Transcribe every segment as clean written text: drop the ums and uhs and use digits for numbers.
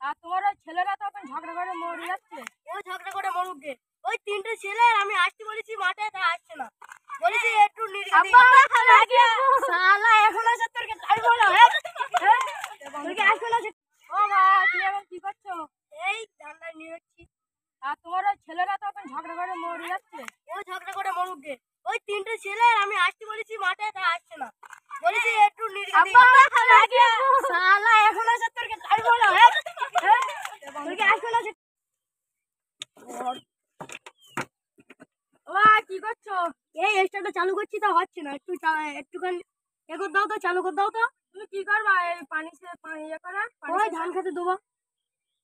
আর তোমার ওই ছেলেরা তো এখন ঝগড়া করে মরে যাচ্ছে। ওই ঝগড়া করে মরুক গে। ওই তিনটে ছেলে আমি আসতে বলেছি মাঠে, তা আসছে না। বলেছি একটু শালা এখন আছে তোরকে তাই বলো। তোরকে এখন আছে। ও মা, তুমি এখন কি করছো? এই ধান্দা নিয়ে যাচ্ছি। আর তোমার ওই ছেলেরা তো এখন ঝগড়া করে মরে যাচ্ছে। ওই ঝগড়া করে মরুক গে। ওই তিনটে ছেলে আমি আসতে বলেছি মাঠে, তা আসছে না। বলেছি একটু শালা এখন আছে তোরকে তাই বলো। তোরকে এখন আছে। ও মা, কি করছো? এই স্টারটা চালু করছি, তা হচ্ছে না। একটুখানি এ করে দাও তো, চালু করে দাও তো। তুমি কি করবা? এই পানি ইয়ে করে ওই ধান খেতে দেবো।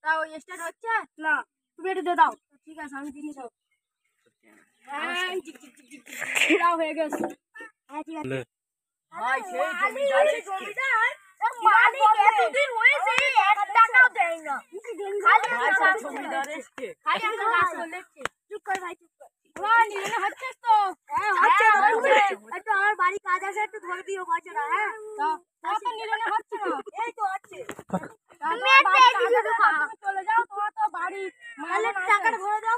তা ওই স্টার্ট হচ্ছে না, তুমি এটা দিয়ে দাও। ঠিক আছে, আমি দিয়ে দাও। দাও, হয়ে গেছে। হ্যাঁ ঠিক আছে। ভাই সেই জমিদারের জমিদার মালিক এতদিন হয়েছে, 1 টাকাও দেয় না। খালি ভাই সেই জমিদার এসছে। খালি আমরা কাজ করলেছি। চুপ কর ভাই, চুপ কর। ও নিয়ে হচ্ছে তো। হ্যাঁ হচ্ছে, হ্যাঁ, ধরবে। হচ্ছে। একটু আমার বাড়ি কাজ আছে, একটু ধরে দিও বাচ্চারা। হ্যাঁ তোমার তো নিলে হচ্ছে না। এই তো হচ্ছে। তা তোমার বাড়ি কাজ আছে, তুমি চলে যাও, তোমার তো বাড়ি তাহলে টাকাটা ধরে দাও।